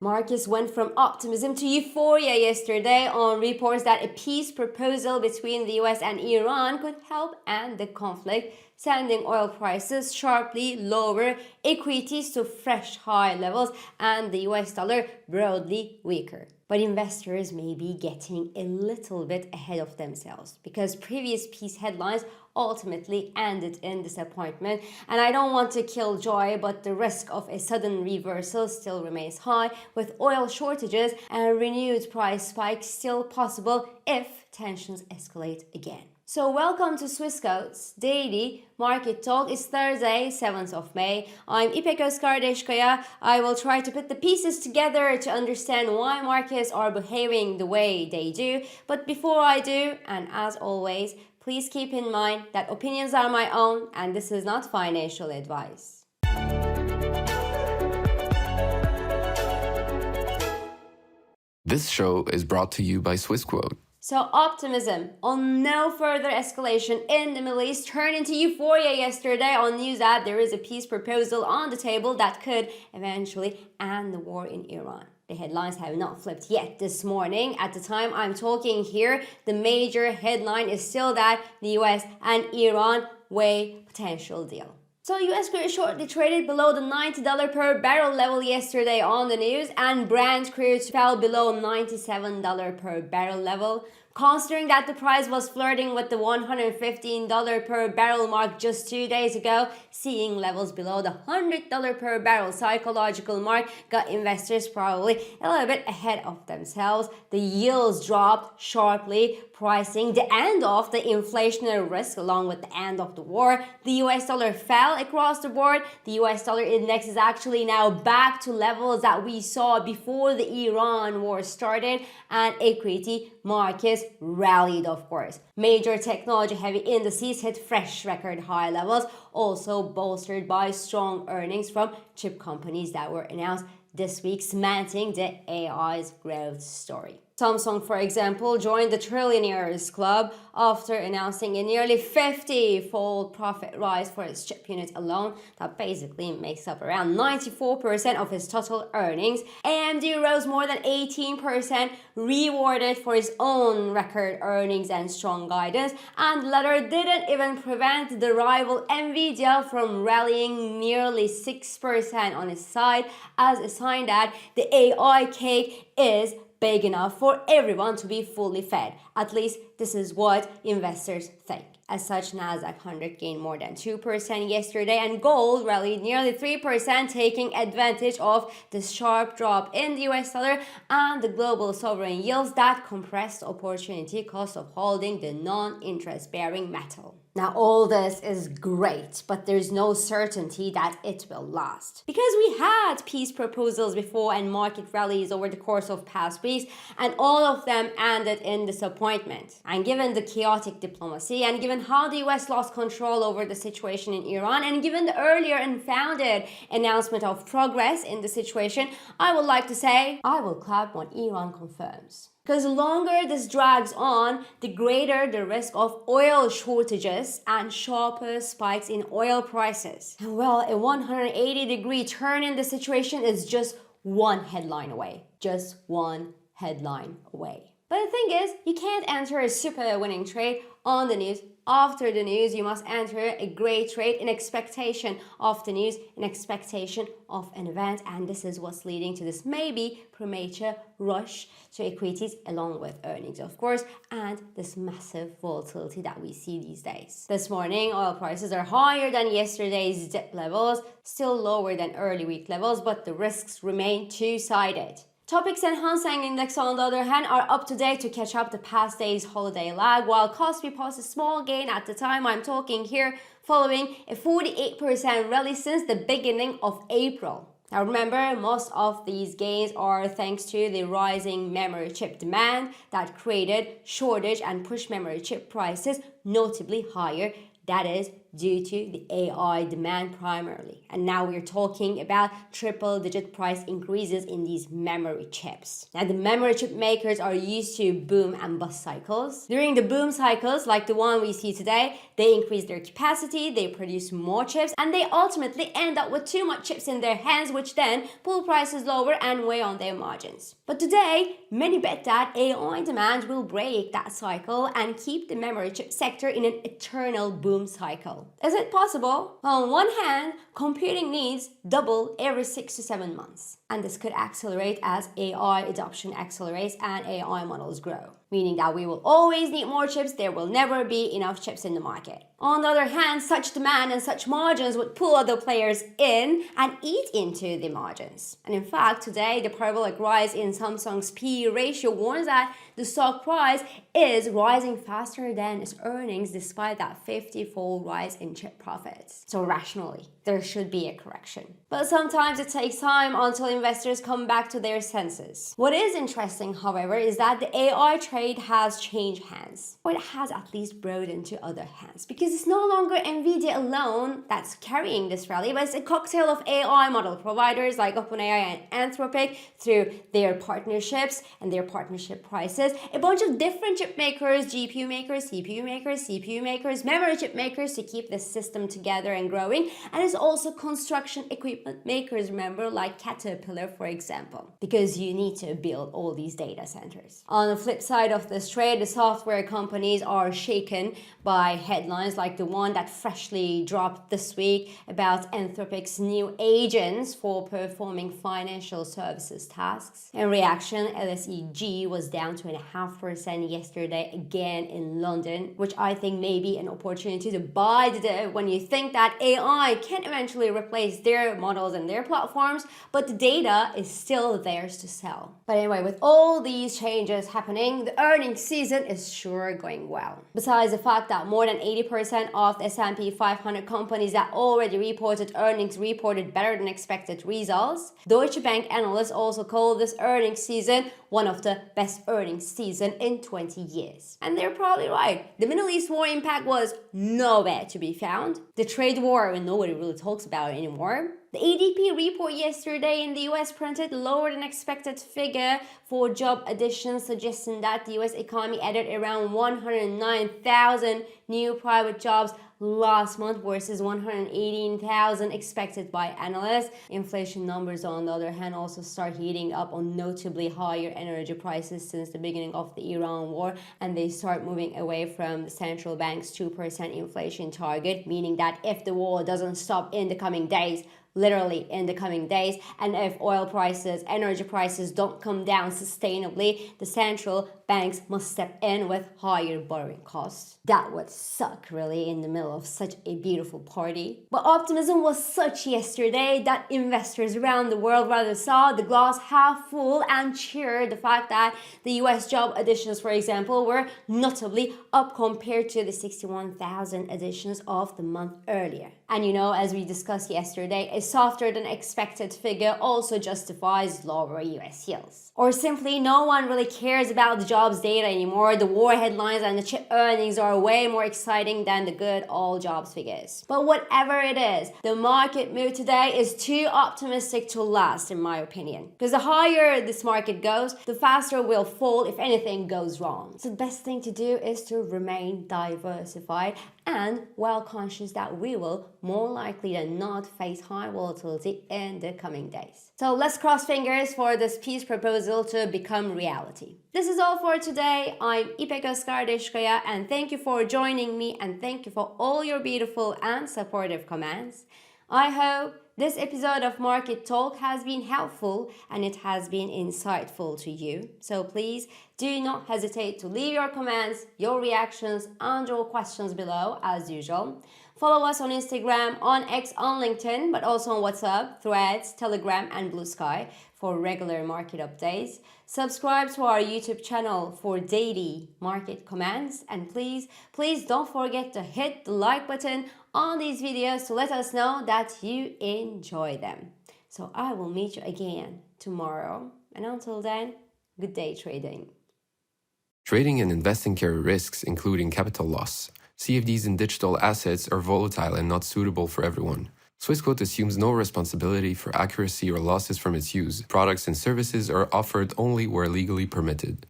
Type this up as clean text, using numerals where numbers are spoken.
Markets went from optimism to euphoria yesterday on reports that a peace proposal between the US and Iran could help end the conflict, sending oil prices sharply lower, equities to fresh high levels, and the US dollar broadly weaker. But investors may be getting a little bit ahead of themselves because previous peace headlines ultimately ended in disappointment. And I don't want to kill joy, but the risk of a sudden reversal still remains high, with oil shortages and renewed price spikes still possible if tensions escalate again. So welcome to Swissquote's Daily Market Talk. It's Thursday, 7th of May. I'm İpek Özkardeşkaya. I will try to put the pieces together to understand why markets are behaving the way they do. But before I do, and as always, please keep in mind that opinions are my own and this is not financial advice. This show is brought to you by Swissquote. So optimism on no further escalation in the Middle East turned into euphoria yesterday on news that there is a peace proposal on the table that could eventually end the war in Iran. The headlines have not flipped yet this morning. At the time I'm talking here, the major headline is still that the US and Iran weigh potential deal. So US crude shortly traded below the $90 per barrel level yesterday on the news, and Brent crude fell below $97 per barrel level. Considering that the price was flirting with the $115 per barrel mark just 2 days ago, seeing levels below the $100 per barrel psychological mark got investors probably a little bit ahead of themselves. The yields dropped sharply, pricing the end of the inflationary risk along with the end of the war. The US dollar fell across the board. The US dollar index is actually now back to levels that we saw before the Iran war started, and equity markets rallied, of course. Major technology heavy indices hit fresh record high levels, also bolstered by strong earnings from chip companies that were announced this week, cementing the AI's growth story. Samsung, for example, joined the Trillionaires Club after announcing a nearly 50-fold profit rise for its chip unit alone. That basically makes up around 94% of its total earnings. AMD rose more than 18%, rewarded for its own record earnings and strong guidance. And the latter didn't even prevent the rival Nvidia from rallying nearly 6% on its side, as a sign that the AI cake is big enough for everyone to be fully fed. At least this is what investors think. As such, Nasdaq 100 gained more than 2% yesterday, and gold rallied nearly 3%, taking advantage of the sharp drop in the US dollar and the global sovereign yields that compressed opportunity cost of holding the non-interest bearing metal. Now all this is great, but there's no certainty that it will last. Because we had peace proposals before and market rallies over the course of past weeks, and all of them ended in disappointment. And given the chaotic diplomacy, and given how the US lost control over the situation in Iran, and given the earlier unfounded announcement of progress in the situation, I would like to say, I will clap when Iran confirms. Because the longer this drags on, the greater the risk of oil shortages and sharper spikes in oil prices. And well, a 180-degree turn in the situation is just one headline away. Just one headline away. But the thing is, you can't enter a super winning trade on the news. After the news, you must enter a great trade in expectation of the news, in expectation of an event, and this is what's leading to this maybe premature rush to equities along with earnings, of course, and this massive volatility that we see these days. This morning, oil prices are higher than yesterday's dip levels, still lower than early week levels, but the risks remain two-sided. Topix and Hang Seng Index, on the other hand, are up to date to catch up the past day's holiday lag, while Kospi posted a small gain at the time I'm talking here, following a 48% rally since the beginning of April. Now remember, most of these gains are thanks to the rising memory chip demand that created shortage and pushed memory chip prices notably higher. That is due to the AI demand primarily. And now we're talking about triple-digit price increases in these memory chips. Now, the memory chip makers are used to boom and bust cycles. During the boom cycles, like the one we see today, they increase their capacity, they produce more chips, and they ultimately end up with too much chips in their hands, which then pull prices lower and weigh on their margins. But today, many bet that AI demand will break that cycle and keep the memory chip sector in an eternal boom cycle. Is it possible? On one hand, computing needs double every 6 to 7 months. And this could accelerate as AI adoption accelerates and AI models grow, meaning that we will always need more chips, there will never be enough chips in the market. On the other hand, such demand and such margins would pull other players in and eat into the margins. And in fact, today, the parabolic rise in Samsung's PE ratio warns that the stock price is rising faster than its earnings despite that 50-fold rise in chip profits. So rationally, there should be a correction. But sometimes it takes time until investors come back to their senses. What is interesting, however, is that the AI trade has changed hands. Or it has at least broadened to other hands. Because it's no longer Nvidia alone that's carrying this rally, but it's a cocktail of AI model providers like OpenAI and Anthropic through their partnerships and their partnership prices. A bunch of different chip makers, GPU makers, CPU makers, CPU makers, memory chip makers to keep this system together and growing. And it's also construction equipment makers, remember, like Caterpillar, for example, because you need to build all these data centers. On the flip side of this trade, the software companies are shaken by headlines like the one that freshly dropped this week about Anthropic's new agents for performing financial services tasks. In reaction, LSEG was down 2.5% yesterday, again in London, which I think may be an opportunity to buy the dip when you think that AI can eventually replace their models and their platforms, but the data is still theirs to sell. But anyway, with all these changes happening, the earnings season is sure going well. Besides the fact that more than 80% of the S&P 500 companies that already reported earnings reported better than expected results, Deutsche Bank analysts also call this earnings season one of the best earnings season in 20 years. And they're probably right. The Middle East war impact was nowhere to be found. The trade war, nobody really talks about it anymore. The ADP report yesterday in the US printed lower than expected figure for job additions, suggesting that the US economy added around 109,000 new private jobs last month versus 118,000 expected by analysts. Inflation numbers, on the other hand, also start heating up on notably higher energy prices since the beginning of the Iran war, and they start moving away from the central bank's 2% inflation target, meaning that if the war doesn't stop in the coming days, literally in the coming days, and if oil prices, energy prices don't come down sustainably, the central banks must step in with higher borrowing costs. That would suck, really, in the middle of such a beautiful party. But optimism was such yesterday that investors around the world rather saw the glass half full and cheered the fact that the US job additions, for example, were notably up compared to the 61,000 additions of the month earlier. And as we discussed yesterday, a softer than expected figure also justifies lower US yields. Or simply, no one really cares about the jobs data anymore. The war headlines and the chip earnings are way more exciting than the good old jobs figures. But whatever it is, the market mood today is too optimistic to last, in my opinion. Because the higher this market goes, the faster we'll fall if anything goes wrong. So the best thing to do is to remain diversified and well conscious that we will more likely than not face high volatility in the coming days. So let's cross fingers for this peace proposal to become reality. This is all for today. I'm İpek Özkardeskaya, and thank you for joining me, and thank you for all your beautiful and supportive comments. I hope this episode of Market Talk has been helpful and it has been insightful to you. So please do not hesitate to leave your comments, your reactions, and your questions below as usual. Follow us on Instagram, on X, on LinkedIn, but also on WhatsApp, Threads, Telegram, and Blue Sky for regular market updates. Subscribe to our YouTube channel for daily market comments. And please don't forget to hit the like button on these videos to let us know that you enjoy them. So I will meet you again tomorrow. And until then, good day trading. Trading and investing carry risks, including capital loss. CFDs in digital assets are volatile and not suitable for everyone. Swissquote assumes no responsibility for accuracy or losses from its use. Products and services are offered only where legally permitted.